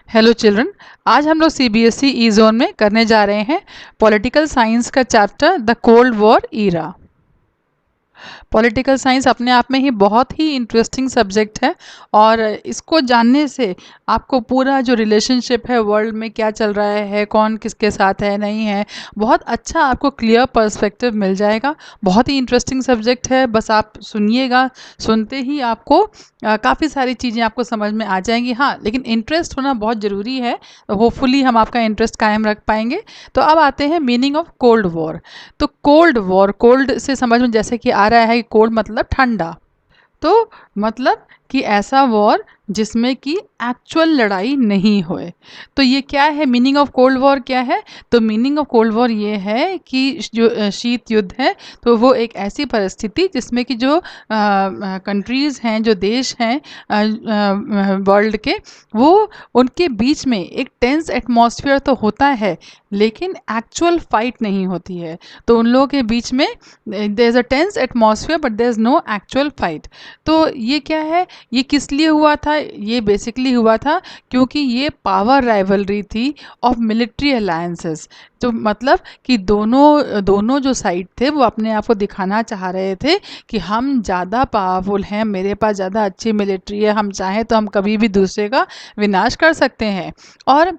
Hello children. आज हम लोग सीबीएसई ई जोन में करने जा रहे हैं पॉलिटिकल साइंस का chapter the cold war era. Political science अपने आप में ही बहुत ही इंटरेस्टिंग सब्जेक्ट है और इसको जानने से आपको पूरा जो रिलेशनशिप है वर्ल्ड में क्या चल रहा है, कौन किसके साथ है नहीं है, बहुत अच्छा आपको क्लियर पर्सपेक्टिव मिल जाएगा। बहुत ही इंटरेस्टिंग सब्जेक्ट है, बस आप सुनिएगा, सुनते ही आपको काफ़ी सारी चीज़ें आपको समझ में आ जाएंगी। हाँ, लेकिन इंटरेस्ट होना बहुत ज़रूरी है, होपफुली हम आपका इंटरेस्ट कायम रख पाएंगे। तो अब आते हैं मीनिंग ऑफ कोल्ड वॉर। तो कोल्ड वॉर, कोल्ड से समझ में जैसे कि आ रहा है कि कोल्ड मतलब ठंडा, तो मतलब कि ऐसा वॉर जिसमें कि एक्चुअल लड़ाई नहीं होए। तो ये क्या है, मीनिंग ऑफ कोल्ड वॉर क्या है? तो मीनिंग ऑफ कोल्ड वॉर ये है कि जो शीत युद्ध है, तो वो एक ऐसी परिस्थिति जिसमें कि जो कंट्रीज़ हैं, जो देश हैं वर्ल्ड के, वो उनके बीच में एक टेंस एटमॉस्फेयर तो होता है लेकिन एक्चुअल फाइट नहीं होती है। तो उन लोगों के बीच में there is a tense atmosphere but there is no actual fight. तो ये क्या है, ये किस लिए हुआ था? ये बेसिकली हुआ था क्योंकि ये पावर राइवलरी थी ऑफ मिलिट्री अलायंसेस। तो मतलब कि दोनों दोनों जो साइड थे वो अपने आप को दिखाना चाह रहे थे कि हम ज़्यादा पावरफुल हैं, मेरे पास ज़्यादा अच्छी मिलिट्री है, हम चाहें तो हम कभी भी दूसरे का विनाश कर सकते हैं। और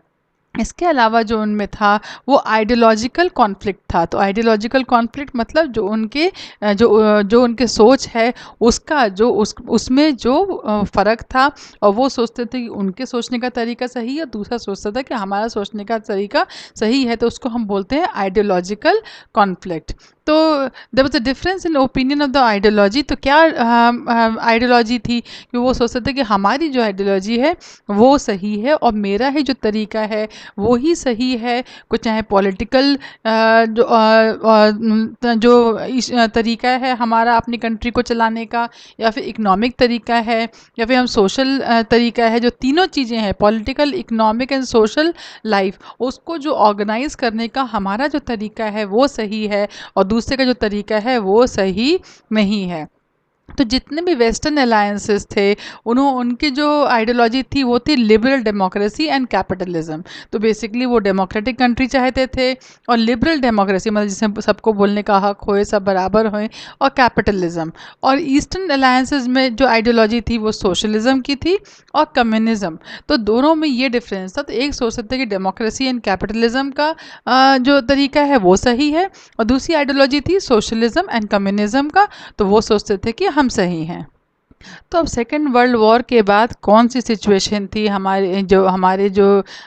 इसके अलावा जो उनमें था वो आइडियोलॉजिकल कॉन्फ्लिक्ट था। तो आइडियोलॉजिकल कॉन्फ्लिक्ट मतलब जो उनके जो उनके सोच है उसका जो उसमें जो फ़र्क था, और वो सोचते थे कि उनके सोचने का तरीका सही है, दूसरा सोचता था कि हमारा सोचने का तरीका सही है। तो उसको हम बोलते हैं आइडियोलॉजिकल कॉन्फ्लिक्ट। तो there was a difference in opinion of the ideology. तो क्या आइडियोलॉजी थी कि वो सोचते थे कि हमारी जो आइडियोलॉजी है वो सही है और मेरा ही जो तरीका है वो ही सही है। कुछ चाहे पॉलिटिकल जो तरीका है हमारा अपनी कंट्री को चलाने का, या फिर इकोनॉमिक तरीका है, या फिर हम सोशल तरीका है, जो तीनों चीज़ें हैं political, economic and social life, उसको जो ऑर्गेनाइज करने का हमारा जो तरीका है वो सही है और दूसरे का जो तरीका है वो सही नहीं है। तो जितने भी वेस्टर्न अलायंसेस थे उनकी जो आइडियोलॉजी थी वो थी लिबरल डेमोक्रेसी एंड कैपिटलिज्म। तो बेसिकली वो डेमोक्रेटिक कंट्री चाहते थे, और लिबरल डेमोक्रेसी मतलब जिसमें सबको बोलने का हक होए, सब बराबर होए, और कैपिटलिज्म। और ईस्टर्न अलायंसेस में जो आइडियोलॉजी थी वो सोशलिज्म की थी और कम्युनिज्म। तो दोनों में ये डिफरेंस था। तो एक सोच सकते कि डेमोक्रेसी एंड कैपिटलिज्म का जो तरीका है वो सही है, और दूसरी आइडियोलॉजी थी सोशलिज्म एंड कम्युनिज्म का, तो वो सोचते थे कि हम सही हैं। तो अब सेकेंड वर्ल्ड वॉर के बाद कौन सी सिचुएशन थी हमारे जो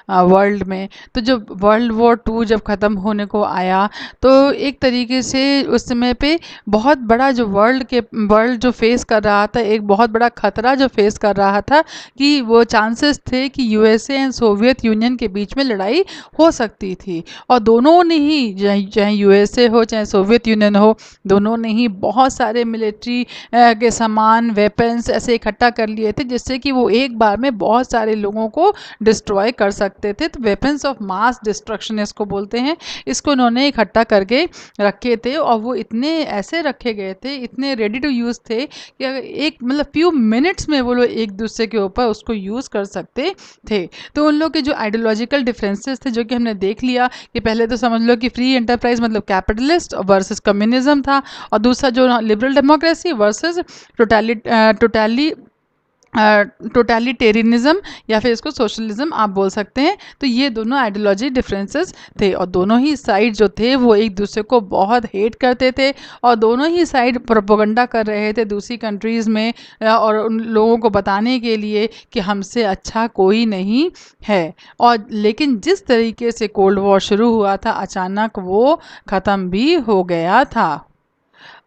वर्ल्ड में? तो जब वर्ल्ड वॉर टू जब ख़त्म होने को आया, तो एक तरीके से उस समय पे बहुत बड़ा जो वर्ल्ड जो फेस कर रहा था, एक बहुत बड़ा खतरा जो फेस कर रहा था कि वो चांसेस थे कि यूएसए एंड सोवियत यूनियन के बीच में लड़ाई हो सकती थी। और दोनों ने ही, चाहे यूएसए हो चाहे सोवियत यूनियन हो, दोनों ने ही बहुत सारे मिलिट्री के सामान, वेपन्स ऐसे इकट्ठा कर लिए थे जिससे कि वो एक बार में बहुत सारे लोगों को डिस्ट्रॉय कर सकते थे। तो वेपन्स ऑफ मास डिस्ट्रक्शन इसको बोलते हैं। इसको उन्होंने इकट्ठा करके रखे थे, और वो इतने ऐसे रखे गए थे, इतने रेडी टू यूज़ थे कि अगर एक मतलब फ्यू मिनट्स में वो लोग एक दूसरे के ऊपर उसको यूज़ कर सकते थे। तो उन लोग के जो आइडियोलॉजिकल डिफरेंसेस थे, जो कि हमने देख लिया कि पहले तो समझ लो कि फ्री एंटरप्राइज मतलब कैपिटलिस्ट वर्सेस कम्युनिज्म था, और दूसरा जो लिबरल डेमोक्रेसी वर्सेस टोटलिटेरियनिज्म, या फिर इसको सोशलिज्म आप बोल सकते हैं। तो ये दोनों आइडियोलॉजी डिफरेंसेस थे, और दोनों ही साइड जो थे वो एक दूसरे को बहुत हेट करते थे, और दोनों ही साइड प्रोपोगंडा कर रहे थे दूसरी कंट्रीज़ में, और उन लोगों को बताने के लिए कि हमसे अच्छा कोई नहीं है। और लेकिन जिस तरीके से कोल्ड वॉर शुरू हुआ था, अचानक वो ख़त्म भी हो गया था।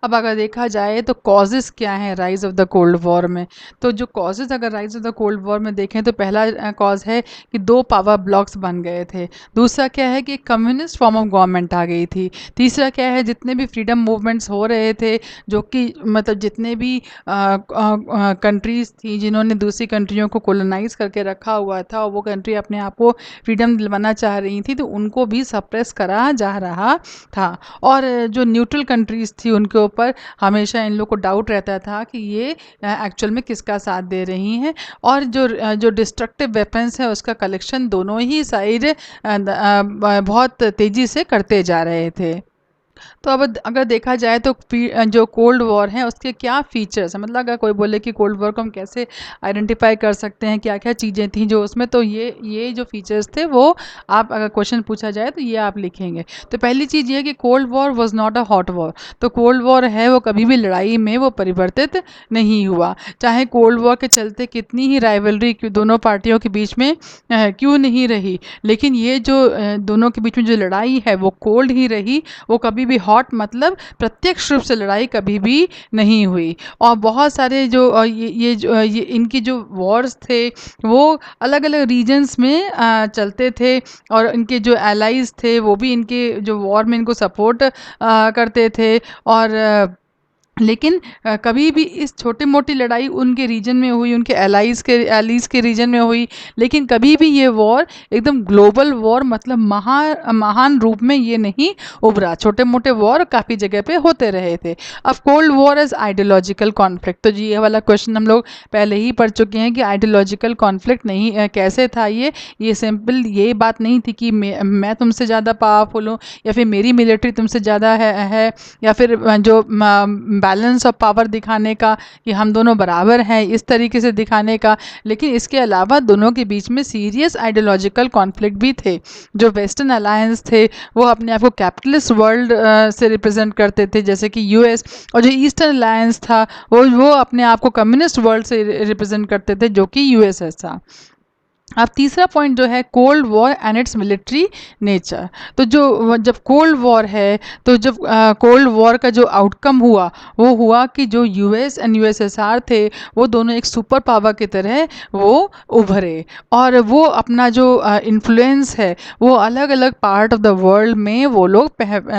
अब अगर देखा जाए तो कॉजेज़ क्या हैं rise of the cold war में? तो जो कॉजेज़ अगर rise of the cold war में देखें तो पहला कॉज़ है कि दो पावर ब्लॉक्स बन गए थे। दूसरा क्या है कि कम्युनिस्ट फॉर्म ऑफ गवर्नमेंट आ गई थी। तीसरा क्या है, जितने भी फ्रीडम मूवमेंट्स हो रहे थे, जो कि मतलब जितने भी कंट्रीज़ थी जिन्होंने दूसरी कंट्रियों को कोलोनाइज़ करके रखा हुआ था, और वो कंट्री अपने आप को फ्रीडम दिलवाना चाह रही थी, तो उनको भी सप्रेस करा जा रहा था। और जो न्यूट्रल कंट्रीज़ थी उनके ऊपर हमेशा इन लोग को डाउट रहता था कि ये एक्चुअल में किसका साथ दे रही हैं। और जो डिस्ट्रक्टिव वेपन्स है उसका कलेक्शन दोनों ही साइड बहुत तेज़ी से करते जा रहे थे। तो अब अगर देखा जाए तो जो कोल्ड वॉर है उसके क्या फीचर्स हैं, मतलब अगर कोई बोले कि कोल्ड वॉर को हम कैसे आइडेंटिफाई कर सकते हैं, क्या क्या चीज़ें थी जो उसमें, तो ये जो फीचर्स थे वो आप अगर क्वेश्चन पूछा जाए तो ये आप लिखेंगे। तो पहली चीज़ ये कि cold war was not a hot war. तो कोल्ड वॉर है वो कभी भी लड़ाई में वो परिवर्तित नहीं हुआ, चाहे कोल्ड वॉर के चलते कितनी ही राइवलरी दोनों पार्टियों के बीच में क्यों नहीं रही, लेकिन ये जो दोनों के बीच में जो लड़ाई है वो कोल्ड ही रही, वो कभी भी हॉट मतलब प्रत्यक्ष रूप से लड़ाई कभी भी नहीं हुई। और बहुत सारे जो ये इनकी जो वॉर्स थे वो अलग अलग रीजन्स में चलते थे, और इनके जो एलाइज थे वो भी इनके जो वॉर में इनको सपोर्ट करते थे। और लेकिन कभी भी इस छोटी मोटी लड़ाई उनके रीजन में हुई, उनके एलीज़ के रीजन में हुई, लेकिन कभी भी ये वॉर एकदम ग्लोबल वॉर मतलब महान रूप में ये नहीं उभरा। छोटे मोटे वॉर काफ़ी जगह पे होते रहे थे। अब cold war as ideological conflict, तो जी ये वाला क्वेश्चन हम लोग पहले ही पढ़ चुके हैं कि आइडियोलॉजिकल कॉन्फ्लिक्ट नहीं कैसे था। ये सिंपल ये बात नहीं थी कि मैं तुमसे ज़्यादा पावरफुल हूँ, या फिर मेरी मिलिट्री तुमसे ज़्यादा है, या फिर जो बैलेंस ऑफ पावर दिखाने का कि हम दोनों बराबर हैं इस तरीके से दिखाने का। लेकिन इसके अलावा दोनों के बीच में सीरियस आइडियोलॉजिकल कॉन्फ्लिक्ट भी थे। जो वेस्टर्न अलायंस थे वो अपने आप को कैपिटलिस्ट वर्ल्ड से रिप्रेजेंट करते थे जैसे कि यूएस, और जो ईस्टर्न अलायंस था वो अपने आप को कम्युनिस्ट वर्ल्ड से रिप्रेजेंट करते थे जो कि यूएसएस था। अब तीसरा पॉइंट जो है cold war and it's military nature. तो जो जब कोल्ड वॉर है तो जब कोल्ड वॉर का जो आउटकम हुआ वो हुआ कि जो यूएस एंड यूएसएसआर थे वो दोनों एक सुपर पावर की तरह वो उभरे, और वो अपना जो इन्फ्लुएंस है वो अलग अलग पार्ट ऑफ द वर्ल्ड में वो लोग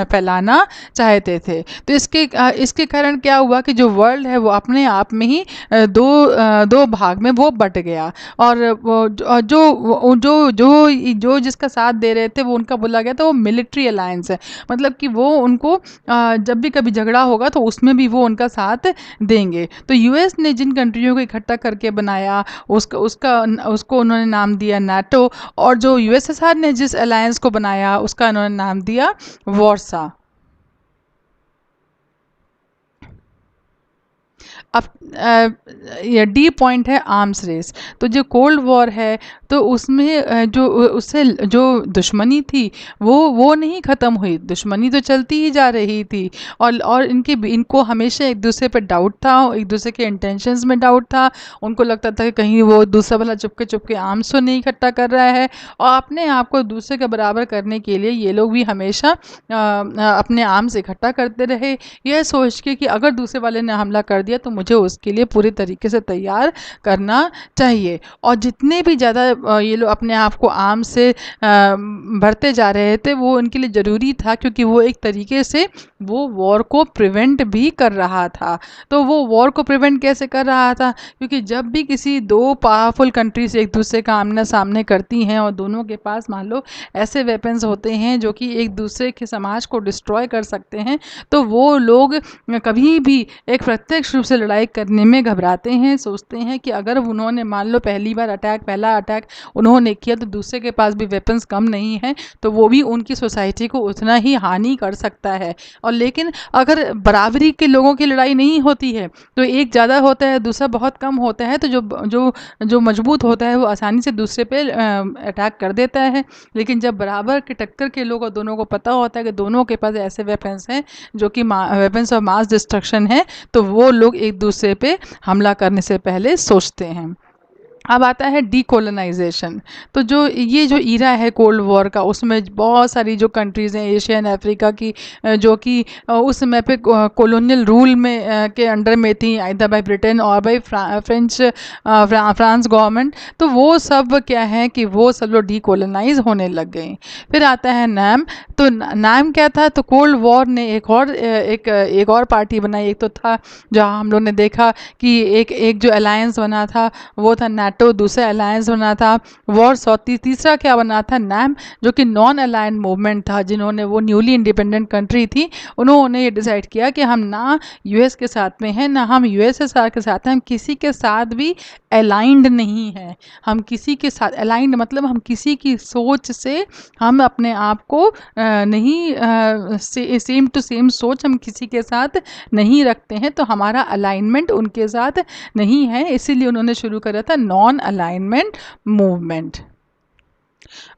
फैलाना चाहते थे। तो इसके कारण क्या हुआ कि जो वर्ल्ड है वो अपने आप में ही दो भाग में वो बट गया। और जो जिसका साथ दे रहे थे वो उनका बोला गया था वो मिलिट्री अलायंस है, मतलब कि वो उनको जब भी कभी झगड़ा होगा तो उसमें भी वो उनका साथ देंगे। तो यूएस ने जिन कंट्रियों को इकट्ठा करके बनाया उसको उन्होंने नाम दिया नाटो, और जो यूएसएसआर ने जिस अलायंस को बनाया उसका उन्होंने नाम दिया वॉर्सा। अब ये डी पॉइंट है आर्म्स रेस। तो जो कोल्ड वॉर है तो उसमें जो उससे जो दुश्मनी थी वो नहीं ख़त्म हुई, दुश्मनी तो चलती ही जा रही थी। और इनको हमेशा एक दूसरे पे डाउट था, एक दूसरे के इंटेंशंस में डाउट था। उनको लगता था कि कहीं वो दूसरा वाला चुपके चुपके आर्म्स तो नहीं इकट्ठा कर रहा है, और अपने आप को दूसरे के बराबर करने के लिए ये लोग भी हमेशा अपने आर्म्स इकट्ठा करते रहे, यह सोच के कि अगर दूसरे वाले ने हमला कर दिया तो मुझे उसके लिए पूरी तरीके से तैयार करना चाहिए। और जितने भी ज़्यादा ये लोग अपने आप को आर्म से भरते जा रहे थे वो उनके लिए ज़रूरी था, क्योंकि वो एक तरीके से वो वॉर को प्रिवेंट भी कर रहा था। तो वो वॉर को प्रिवेंट कैसे कर रहा था, क्योंकि जब भी किसी दो पावरफुल कंट्रीज एक दूसरे का आमना सामने करती हैं और दोनों के पास मान लो ऐसे वेपन्स होते हैं जो कि एक दूसरे के समाज को डिस्ट्रॉय कर सकते हैं, तो वो लोग कभी भी एक प्रत्यक्ष रूप से लड़ाई करने में घबराते हैं, सोचते हैं कि अगर उन्होंने मान लो पहला अटैक उन्होंने किया तो दूसरे के पास भी वेपन्स कम नहीं है, तो वो भी उनकी सोसाइटी को उतना ही हानि कर सकता है। और लेकिन अगर बराबरी के लोगों की लड़ाई नहीं होती है तो एक ज़्यादा होता है दूसरा बहुत कम होता है, तो जो मजबूत होता है वो आसानी से दूसरे पे अटैक कर देता है। लेकिन जब बराबर के टक्कर के लोग और दोनों को पता होता है कि दोनों के पास ऐसे वेपन्स हैं जो कि वेपन्स ऑफ मास डिस्ट्रक्शन है, तो वो लोग एक दूसरे पे हमला करने से पहले सोचते हैं। अब आता है डीकोलोनाइजेशन। तो जो ईरा है कोल्ड वॉर का उसमें बहुत सारी जो कंट्रीज़ हैं एशिया एंड अफ्रीका की जो कि उस समय पे कॉलोनियल रूल में के अंडर में थी, आइदर बाय ब्रिटेन और बाय फ्रांस गवर्नमेंट, तो वो सब क्या है कि वो सब लोग डीकोलोनाइज होने लग गए। फिर आता है नाम। तो नाम क्या था, तो कोल्ड वॉर ने एक और पार्टी बनाई। एक तो था जहाँ हम लोग ने देखा कि एक जो अलायंस बना था वो था नाटो, दूसरा अलायंस बना था वॉरसॉ, तीसरा क्या बना था नैम, जो कि नॉन अलायंस मूवमेंट था, जिन्होंने वो न्यूली इंडिपेंडेंट कंट्री थी, उन्होंने ये डिसाइड किया कि हम ना यूएस के साथ में हैं ना हम यूएसएसआर के साथ हैं, हम किसी के साथ भी अलाइंड नहीं हैं। हम किसी के साथ अलाइंड मतलब हम किसी की सोच से हम अपने आप को नहीं सेम टू सेम सोच हम किसी के साथ नहीं रखते हैं, तो हमारा अलाइनमेंट उनके साथ नहीं है, इसीलिए उन्होंने शुरू करा था नॉन अलाइनमेंट मूवमेंट।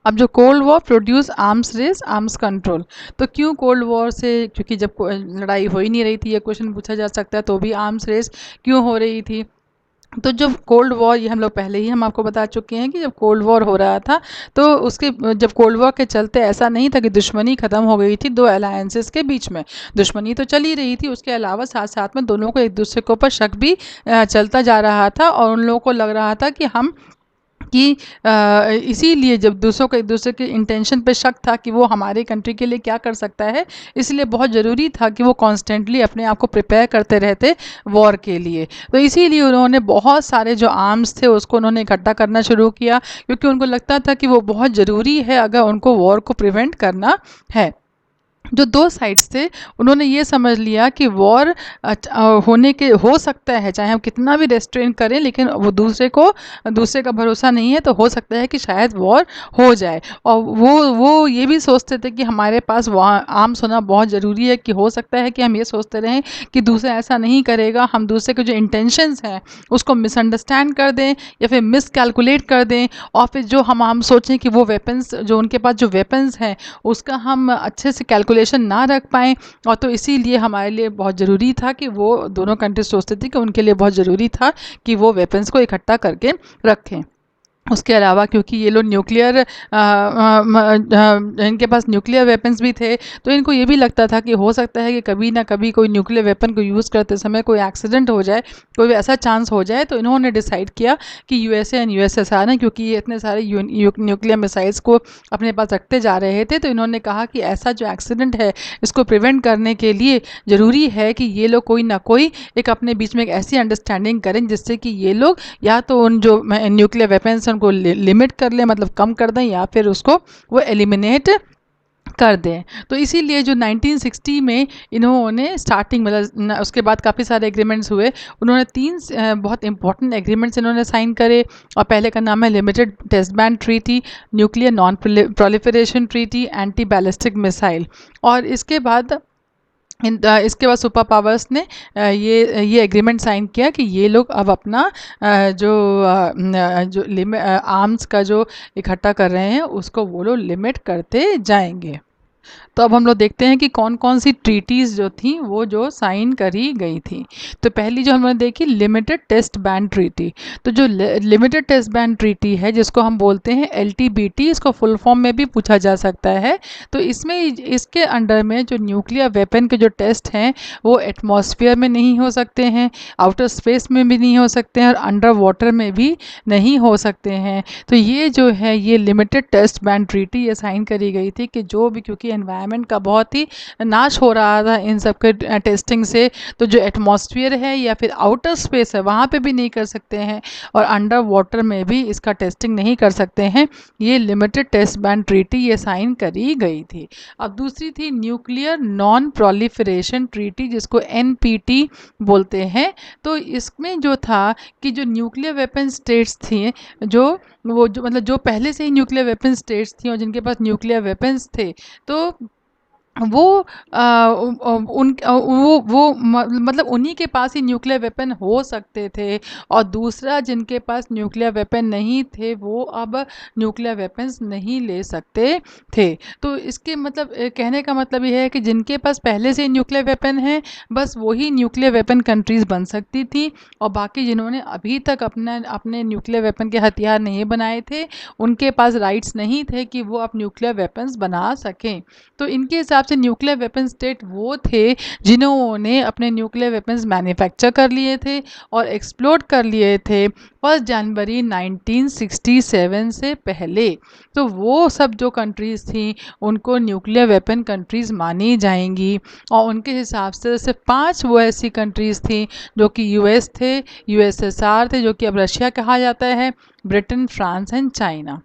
अब जो cold war produce arms race arms control, तो क्यों कोल्ड वॉर से, क्योंकि जब लड़ाई हो ही नहीं रही थी, ये क्वेश्चन पूछा जा सकता है, तो भी आर्म्स रेस क्यों हो रही थी। तो जब कोल्ड वॉर, ये हम लोग पहले ही हम आपको बता चुके हैं कि जब कोल्ड वॉर हो रहा था, तो उसके जब कोल्ड वॉर के चलते ऐसा नहीं था कि दुश्मनी ख़त्म हो गई थी दो अलायंसेस के बीच में, दुश्मनी तो चल ही रही थी, उसके अलावा साथ साथ में दोनों को एक दूसरे के ऊपर शक भी चलता जा रहा था, और उन लोगों को लग रहा था कि हम कि इसीलिए जब दूसरों को एक दूसरे के इंटेंशन पे शक था कि वो हमारे कंट्री के लिए क्या कर सकता है, इसलिए बहुत ज़रूरी था कि वो कॉन्स्टेंटली अपने आप को प्रिपेयर करते रहते वॉर के लिए। तो इसीलिए उन्होंने बहुत सारे जो आर्म्स थे उसको उन्होंने इकट्ठा करना शुरू किया, क्योंकि उनको लगता था कि वो बहुत ज़रूरी है अगर उनको वॉर को प्रिवेंट करना है। जो दो साइड्स थे उन्होंने ये समझ लिया कि वॉर होने के हो सकता है, चाहे हम कितना भी रेस्ट्रेन करें, लेकिन वो दूसरे का भरोसा नहीं है, तो हो सकता है कि शायद वॉर हो जाए। और वो ये भी सोचते थे कि हमारे पास आर्म्स होना बहुत ज़रूरी है, कि हो सकता है कि हम ये सोचते रहें कि दूसरा ऐसा नहीं करेगा, हम दूसरे के जो इंटेंशंस हैं उसको मिसअंडरस्टैंड कर दें या फिर मिस कैलकुलेट कर दें, और फिर जो हम सोचें कि वो वेपन्स, जो उनके पास जो वेपन्स हैं उसका हम अच्छे से कैलकुलेशन ना रख पाएँ। और तो इसीलिए हमारे लिए बहुत ज़रूरी था कि वो दोनों कंट्रीज सोचते थे कि उनके लिए बहुत ज़रूरी था कि वो वेपन्स को इकट्ठा करके रखें। उसके अलावा क्योंकि ये लोग न्यूक्लियर इनके पास न्यूक्लियर वेपन्स भी थे, तो इनको ये भी लगता था कि हो सकता है कि कभी ना कभी कोई न्यूक्लियर वेपन को यूज़ करते समय कोई एक्सीडेंट हो जाए, कोई ऐसा चांस हो जाए। तो इन्होंने डिसाइड किया कि यूएसए एंड यूएसएसआर ने, क्योंकि ये इतने सारे न्यूक्लियर मिसाइल्स को अपने पास रखते जा रहे थे, तो इन्होंने कहा कि ऐसा जो एक्सीडेंट है इसको प्रिवेंट करने के लिए ज़रूरी है कि ये लोग कोई ना कोई एक अपने बीच में एक ऐसी अंडरस्टैंडिंग करें जिससे कि ये लोग या तो उन जो न्यूक्लियर वेपन्स को लिमिट कर लें, मतलब कम कर दें, या फिर उसको वो एलिमिनेट कर दें। तो इसीलिए जो 1960 में इन्होंने स्टार्टिंग मतलब उसके बाद काफ़ी सारे एग्रीमेंट्स हुए, उन्होंने तीन बहुत इंपॉर्टेंट एग्रीमेंट्स इन्होंने साइन करे। और पहले का नाम है limited test ban treaty, nuclear non proliferation treaty, anti ballistic missile. और इसके बाद इसके बाद सुपर पावर्स ने ये एग्रीमेंट साइन किया कि ये लोग अब अपना जो आर्म्स का जो इकट्ठा कर रहे हैं उसको वो लोग लिमिट करते जाएंगे। तो अब हम लोग देखते हैं कि कौन कौन सी ट्रीटीज़ जो थी वो जो साइन करी गई थी। तो पहली जो हमने देखी लिमिटेड टेस्ट बैन ट्रीटी। तो जो लिमिटेड टेस्ट बैन ट्रीटी है जिसको हम बोलते हैं एलटीबीटी, इसको फुल फॉर्म में भी पूछा जा सकता है। तो इसमें इसके अंडर में जो न्यूक्लियर वेपन के जो टेस्ट हैं वो एटमॉस्फेयर में नहीं हो सकते हैं, आउटर स्पेस में भी नहीं हो सकते हैं, और अंडर वाटर में भी नहीं हो सकते हैं। तो ये जो है ये लिमिटेड टेस्ट बैन ट्रीटी ये साइन करी गई थी कि जो भी, क्योंकि एनवायरनमेंट का बहुत ही नाश हो रहा था इन सब के टेस्टिंग से, तो जो एटमॉस्फेयर है या फिर आउटर स्पेस है वहाँ पे भी नहीं कर सकते हैं, और अंडर वाटर में भी इसका टेस्टिंग नहीं कर सकते हैं। ये लिमिटेड टेस्ट बैन ट्रीटी ये साइन करी गई थी। अब दूसरी थी न्यूक्लियर नॉन प्रोलिफरेशन ट्रीटी, जिसको एनपीटी बोलते हैं। तो इसमें जो था कि जो न्यूक्लियर वेपन स्टेट्स थी, जो वो जो मतलब जो पहले से ही न्यूक्लियर वेपन स्टेट्स थी और जिनके पास न्यूक्लियर वेपन्स थे, तो वो मतलब उन्हीं के पास ही न्यूक्लियर वेपन हो सकते थे, और दूसरा जिनके पास न्यूक्लियर वेपन नहीं थे वो अब न्यूक्लियर वेपन्स नहीं ले सकते थे। तो इसके मतलब कहने का मतलब ये है कि जिनके पास पहले से न्यूक्लियर वेपन है बस वही न्यूक्लियर वेपन कंट्रीज़ बन सकती थी, और बाकी जिन्होंने अभी तक अपने न्यूक्लियर वेपन के हथियार नहीं बनाए थे उनके पास राइट्स नहीं थे कि वो अब न्यूक्लियर वेपन्स बना सकें। तो इनके हिसाब हिसाब से न्यूक्लियर वेपन स्टेट वो थे जिन्होंने अपने न्यूक्लियर वेपन्स मैन्युफैक्चर कर लिए थे और एक्सप्लोड कर लिए थे 1 जनवरी 1967 से पहले। तो वो सब जो कंट्रीज़ थी उनको न्यूक्लियर वेपन कंट्रीज़ मानी जाएंगी, और उनके हिसाब से सिर्फ 5 वो ऐसी कंट्रीज़ थी जो कि यूएस थे, यूएसएसआर थे जो कि अब रशिया कहा जाता है, ब्रिटेन, फ्रांस एंड चाइना।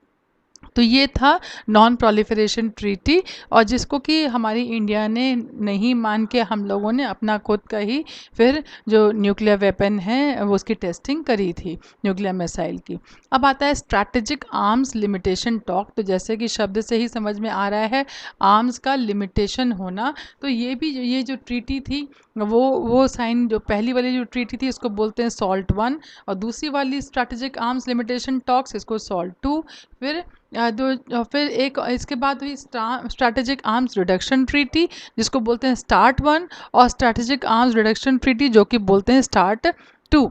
तो ये था नॉन प्रोलिफरेशन ट्रीटी, और जिसको कि हमारी इंडिया ने नहीं मान के हम लोगों ने अपना खुद का ही फिर जो न्यूक्लियर वेपन है वो उसकी टेस्टिंग करी थी, न्यूक्लियर मिसाइल की। अब आता है स्ट्रैटेजिक आर्म्स लिमिटेशन टॉक। तो जैसे कि शब्द से ही समझ में आ रहा है आर्म्स का लिमिटेशन होना, तो ये भी ये जो ट्रीटी थी वो साइन, जो पहली वाली जो ट्रीटी थी इसको बोलते हैं सॉल्ट 1, और दूसरी वाली स्ट्रैटेजिक आर्म्स लिमिटेशन टॉक्स इसको सॉल्ट 2। फिर फिर एक इसके बाद हुई स्ट्रैटेजिक आर्म्स रिडक्शन ट्रीटी जिसको बोलते हैं स्टार्ट 1, और स्ट्रैटेजिक आर्म्स रिडक्शन ट्रीटी जो कि बोलते हैं स्टार्ट 2।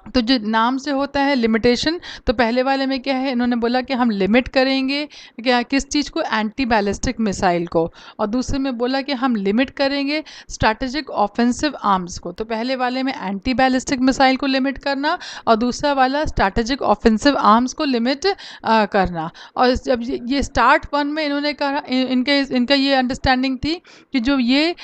तो जो नाम से होता है लिमिटेशन, तो पहले वाले में क्या है, इन्होंने बोला कि हम लिमिट करेंगे क्या, किस चीज़ को, एंटी बैलिस्टिक मिसाइल को, और दूसरे में बोला कि हम लिमिट करेंगे स्ट्रैटेजिक ऑफेंसिव आर्म्स को। तो पहले वाले में एंटी बैलिस्टिक मिसाइल को लिमिट करना, और दूसरा वाला स्ट्रैटेजिक ऑफेंसिव आर्म्स को लिमिट करना। और जब ये स्टार्ट 1 में इन्होंने कहा, इनका ये अंडरस्टैंडिंग थी कि जो ये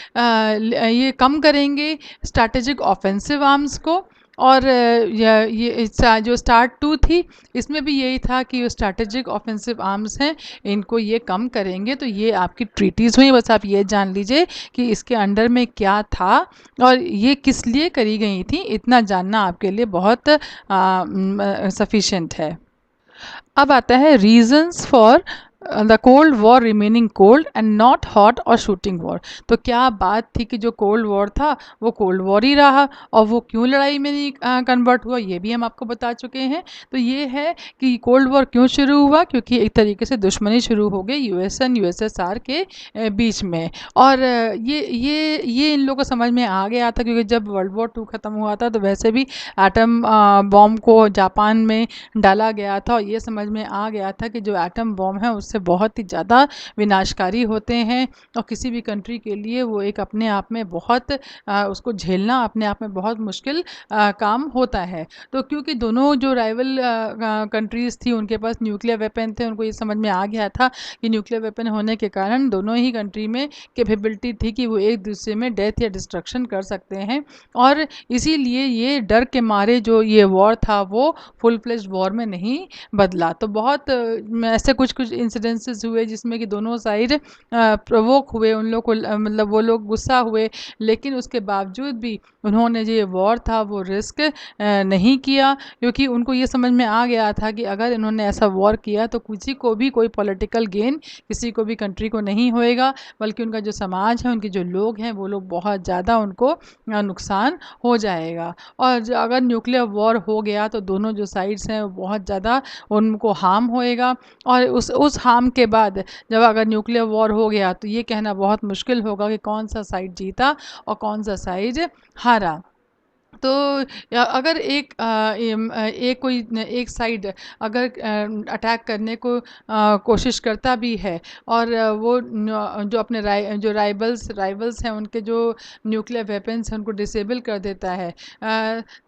कम करेंगे स्ट्रैटेजिक ऑफेंसिव आर्म्स को, और ये जो स्टार्ट 2 थी इसमें भी यही था कि स्ट्रैटेजिक ऑफेंसिव आर्म्स हैं इनको ये कम करेंगे। तो ये आपकी ट्रीटीज़ हुई, बस आप ये जान लीजिए कि इसके अंडर में क्या था और ये किस लिए करी गई थी, इतना जानना आपके लिए बहुत सफिशेंट है। अब आता है reasons for the cold war remaining cold and not hot और शूटिंग वॉर। तो क्या बात थी कि जो कोल्ड वॉर था वो कोल्ड वॉर ही रहा, और वो क्यों लड़ाई में नहीं कन्वर्ट हुआ ये भी हम आपको बता चुके हैं। तो ये है कि कोल्ड वॉर क्यों शुरू हुआ, क्योंकि एक तरीके से दुश्मनी शुरू हो गई यूएस एंड यूएसएसआर के बीच में। और ये इन लोगों को समझ में आ गया था, क्योंकि जब वर्ल्ड वॉर 2 ख़त्म हुआ था तो वैसे भी एटम बॉम्ब को जापान में डाला गया था, और ये समझ में आ गया था कि जो एटम बॉम्ब है उससे बहुत ही ज़्यादा विनाशकारी होते हैं, और किसी भी कंट्री के लिए वो एक अपने आप में बहुत उसको झेलना अपने आप में बहुत मुश्किल काम होता है। तो क्योंकि दोनों जो राइवल कंट्रीज़ थी उनके पास न्यूक्लियर वेपन थे, उनको ये समझ में आ गया था कि न्यूक्लियर वेपन होने के कारण दोनों ही कंट्री में कैपेबिलिटी थी कि वो एक दूसरे में डेथ या डिस्ट्रक्शन कर सकते हैं, और इसीलिए ये डर के मारे जो ये वॉर था वो फुल फ्लेज्ड वॉर में नहीं बदला। तो बहुत ऐसे कुछ कुछ इंसिडेंसेस हुए जिसमें कि दोनों साइड प्रोवोक हुए, उन लोग को मतलब वो लोग गुस्सा हुए, लेकिन उसके बावजूद भी उन्होंने जो ये वॉर था वो रिस्क नहीं किया, क्योंकि उनको ये समझ में आ गया था कि अगर इन्होंने ऐसा वॉर किया तो किसी को भी कोई पॉलिटिकल गेन किसी को भी कंट्री को नहीं होएगा, बल्कि उनका जो समाज है, उनके जो लोग हैं वो लोग बहुत ज़्यादा उनको नुकसान हो जाएगा। और अगर न्यूक्लियर वॉर हो गया तो दोनों जो साइड्स हैं वो बहुत ज़्यादा उनको हार्म होएगा, और उस हार्म के बाद जब अगर न्यूक्लियर वॉर हो गया तो ये कहना बहुत मुश्किल होगा कि कौन सा साइड जीता और कौन सा साइड हारा। तो अगर एक साइड अगर अटैक करने को कोशिश करता भी है, और वो जो अपने जो राइवल्स हैं उनके जो न्यूक्लियर वेपन्स हैं उनको डिसेबल कर देता है,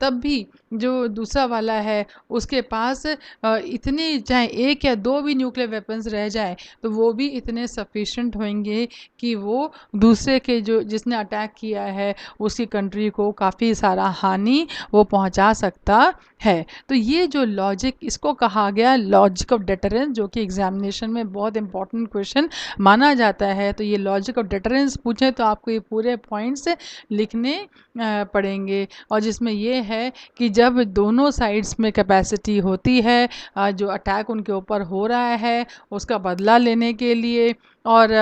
तब भी जो दूसरा वाला है उसके पास इतनी चाहे एक या दो भी न्यूक्लियर वेपन्स रह जाए तो वो भी इतने सफिशेंट होंगे कि वो दूसरे के जो जिसने अटैक किया है उसकी कंट्री को काफ़ी सारा हानि वो पहुंचा सकता है। तो ये जो लॉजिक, इसको कहा गया लॉजिक ऑफ डेटरेंस, जो कि एग्जामिनेशन में बहुत इंपॉर्टेंट क्वेश्चन माना जाता है। तो ये लॉजिक ऑफ डेटरेंस पूछे तो आपको ये पूरे पॉइंट्स लिखने पड़ेंगे, और जिसमें ये है कि जब दोनों साइड्स में कैपेसिटी होती है जो अटैक उनके ऊपर हो रहा है उसका बदला लेने के लिए, और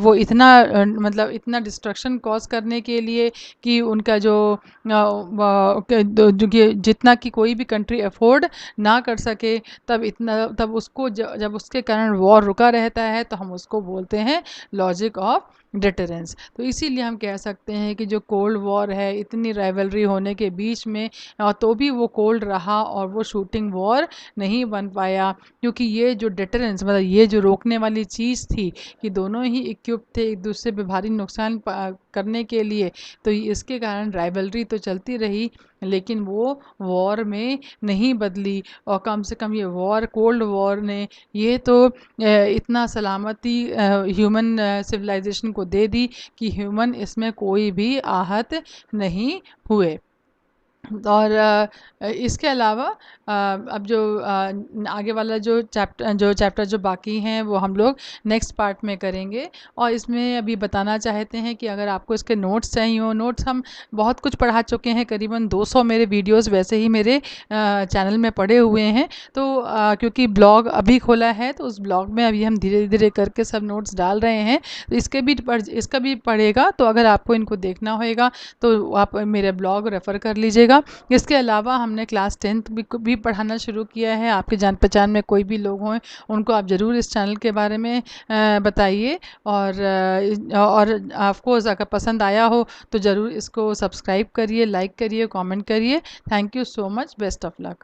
वो इतना मतलब इतना डिस्ट्रक्शन कॉज करने के लिए कि उनका जो जितना कि कोई भी कंट्री अफोर्ड ना कर सके, तब उसको जब उसके कारण वॉर रुका रहता है तो हम उसको बोलते हैं लॉजिक ऑफ डिटरेंस। तो इसीलिए हम कह सकते हैं कि जो कोल्ड वॉर है, इतनी राइवलरी होने के बीच में तो भी वो कोल्ड रहा और वो शूटिंग वॉर नहीं बन पाया, क्योंकि ये जो डिटरेंस मतलब ये जो रोकने वाली चीज़ थी कि दोनों ही इक्विप थे एक दूसरे पे भारी नुकसान करने के लिए, तो इसके कारण राइवलरी तो चलती रही लेकिन वो वॉर में नहीं बदली। और कम से कम ये वॉर, कोल्ड वॉर ने ये तो इतना सलामती ह्यूमन सिविलाइजेशन को दे दी कि ह्यूमन इसमें कोई भी आहत नहीं हुए। और इसके अलावा अब जो आगे वाला जो चैप्टर जो बाकी हैं वो हम लोग नेक्स्ट पार्ट में करेंगे। और इसमें अभी बताना चाहते हैं कि अगर आपको इसके नोट्स चाहिए हो, नोट्स हम बहुत कुछ पढ़ा चुके हैं, करीबन 200 मेरे वीडियोस वैसे ही मेरे चैनल में पड़े हुए हैं। तो क्योंकि ब्लॉग अभी खोला है तो उस ब्लॉग में अभी हम धीरे धीरे करके सब नोट्स डाल रहे हैं, तो इसका भी पढ़ेगा। तो अगर आपको इनको देखना होगा तो आप मेरे ब्लॉग रेफ़र कर लीजिएगा। इसके अलावा हमने क्लास 10th भी पढ़ाना शुरू किया है। आपके जान पहचान में कोई भी लोग हों उनको आप ज़रूर इस चैनल के बारे में बताइए। और ऑफकोर्स अगर पसंद आया हो तो ज़रूर इसको सब्सक्राइब करिए, लाइक करिए, कमेंट करिए। Thank you so much, best of luck.